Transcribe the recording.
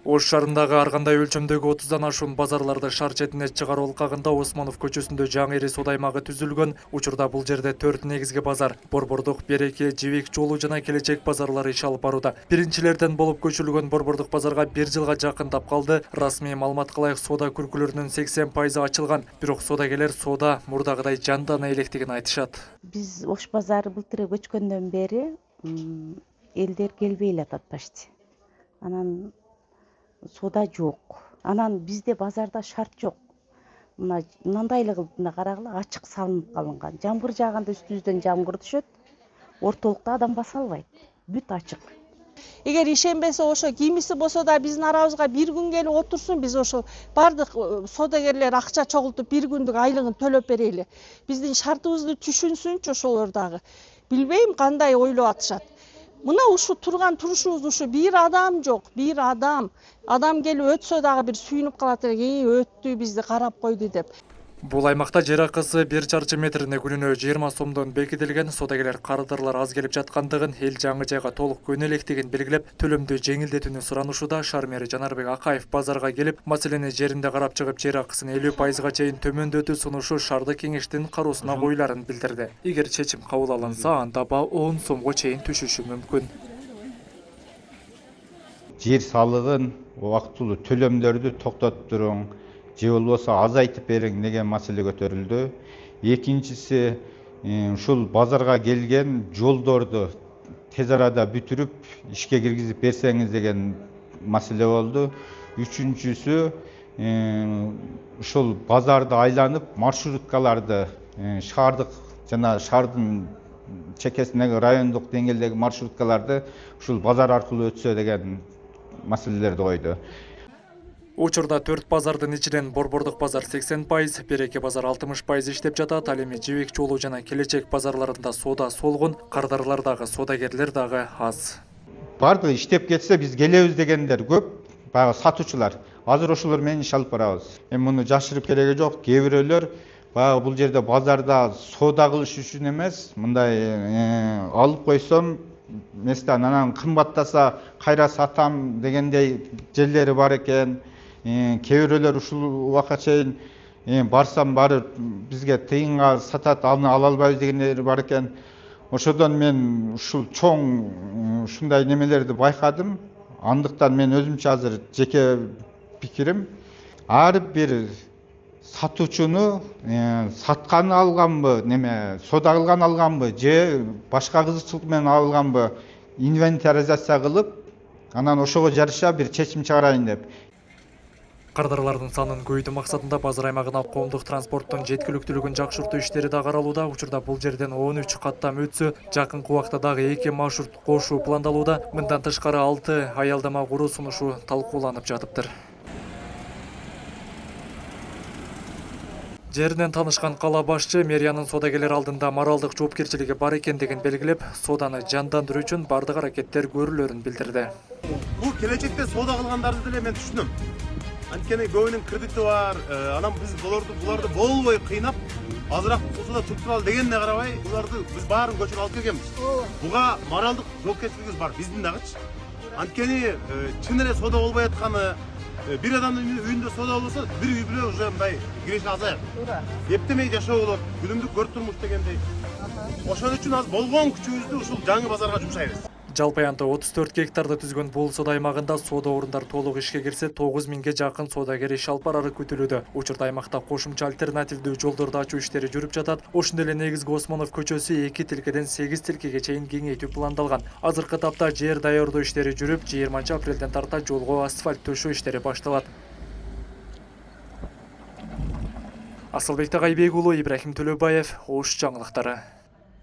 Ош шаарындагы ар кандай өлчөмдөгү 30дан ашуун базарларды шаар четине чыгаруу алкагында Осмонов көчөсүндө жаңы ири соода аймагы түзүлгөн. Учурда бул жерде 4 негизги базар — Борбордук, Береке, Жибек жолу жана Келечек базарлары иш алып барууда. Биринчилерден болуп көчүлгөн Борбордук базарга 1 жылга жакындап калды. Расмий маалыматка ылайык соода күркүлөрүнүн 80% ачылган. Бирок соодагерлер соода мурдагыдай жандана электигин айтышат. Биз Ош базары былтыр көчкөндөн бери элдер келбей элатат почти. Анан соода жок. Анан бизде базарда шарт жок. Мынандайлыгына карагыла ачык салынып калынган. Жамгыр жааганда үстүбүздөн жамгыр түшөт. Ортолукта адам баса албайт. Бүт ачык. Эгер ишенбесе ошо кимиси болсо да биздин арабызга бир күн келип отурсун, биз ошол бардык соодагерлер акча чогултуп бир күндүк айлыгын төлөп берели. Биздин шартыбызды түшүнсүнчү ошолор дагы. Билбейм кандай ойлоп атышат. Мына ушу турган турушубуз ушу бир адам жок, бир адам. Адам келип өтсө дагы бир сүйүнүп калат элек, өттү бизди карап койду деп. Бул аймакта жер акысы 1 чарчы метрине күнүнө 20 сомдон бекитилген. Соодагерлер карыздарлар аз келип жаткандыгын, эл жаңы жайга толук көнө электигин белгилеп, төлөмдү жеңилдетүүнү суранышууда. Шаар мэри Жанарбек Акаев базарга келип, маселени жеринде карап чыгып, жер акысын 50%га чейин төмөндөтүү сунушу шаардык кеңештин кароосуна коюларын билдирди. Эгер чечим кабыл алынса, анда баа 10 сомго чейин түшүшү мүмкүн. Жер салыгын, убактылуу төлөмдөрдү токтотуп туруң, же болбосо азайтып бериң деген маселе көтөрүлдү. Экинчиси, ушул базарга келген жолдорду тез арада бүтүрүп ишке киргизип берсеңиз деген маселе болду. Үчүнчүсү, ушул базарды айланып маршруткаларды шаардык жана шаардын чекесиндеги райондук деңгээлдеги маршруткаларды ушул базар аркылуу өтсө деген маселелерди койду. Учурда 4 базардын ичинен Борбордук базар 80%, Береке базар 60% иштеп жатат. Ал эми Жибек жолу жана Келечек базарларында соода солгун, кардарлар дагы, соодагерлер дагы аз. Бардыгы иштеп кетсе биз келебиз дегендер көп, баягы сатуучулар. Азыр ошолор менен иш алып барабыз. Эми муну жашырып кереги жок. Кээ бирөөлөр баягы бул жерде базарда соода кылыш үчүн эмес, мындай алып койсом местан анан кымбаттаса кайра сатам дегендей жерлери бар экен. Кээ бирөөлөр ушул убакка чейин барсам барып бизге тыйынга сатат, аны ала албайбыз дегендер бар экен. Ошодон мен ушул чоң ушундай немелерди байкадым. Андыктан мен өзүмчө азыр жеке пикирим, ар бир сатуучуну сатканы алганбы, соода кылган алганбы, же башка кызыкчылык менен алганбы инвентаризация кылып, анан ошого жараша бир чечим чыгарайын деп. Кардарлардын санын көбөйтүү максатында базар аймагына коомдук транспорттун жеткиликтүүлүгүн жакшыртуу иштери да каралууда. Учурда бул жерден 13 каттам өтсө, жакынкы убакта дагы 2 маршрут кошуу пландалууда. Мындан тышкары 6 аялдама куруу сунушу талкууланып жатыптыр. Жеринен таанышкан кала башчы мэриянын соодагерлер алдында моралдык жоопкерчилиги бар экендигин белгилеп, сооданы жандандыруу үчүн бардык аракеттер көрүлөрүн билдирди. Бул келечекте соода кылгандарды деле мен түшүнөм. Анткени көбүнүн кредити бар, анан биз буларды болбой кыйнап, азыраак болсо да туруп туралы дегенине карабай, буларды биз баарын көчүрүп алып келгенбиз. Буга моралдык жоопкерчилигибиз бар биздин дагычы. Анткени чын эле соода болбой атканы, бир адамдын үйүндө соода болбосо, бир үй бүлө уже мындай киреше азаяк. Эптемей жашоо болот, күнүмдүк көр турмуш дегендей. Ошон үчүн аз болгон күчүбүздү ушул жаңы базарга жумшайбыз. Жалпы аянтта 34 гектарды түзгөн бул соода аймагында соода орундар толук ишке кирсе 9000ге жакын соодагер иш алып барары күтүлүүдө. Учурда аймакта кошумча альтернативдүү жолдорду ачуу иштери жүрүп жатат. Ошондой эле негизги Осмонов көчөсү 2 тилкеден 8 тилкеге чейин кеңейтүү пландалган. Азыркы тапта жер даярдоо иштери жүрүп, 20-апрелден тарта жолго асфальт төшөө иштери башталат. Асылбек Тагайбек уулу, Ибрахим Төлөбаев, Ош жаңылыктары.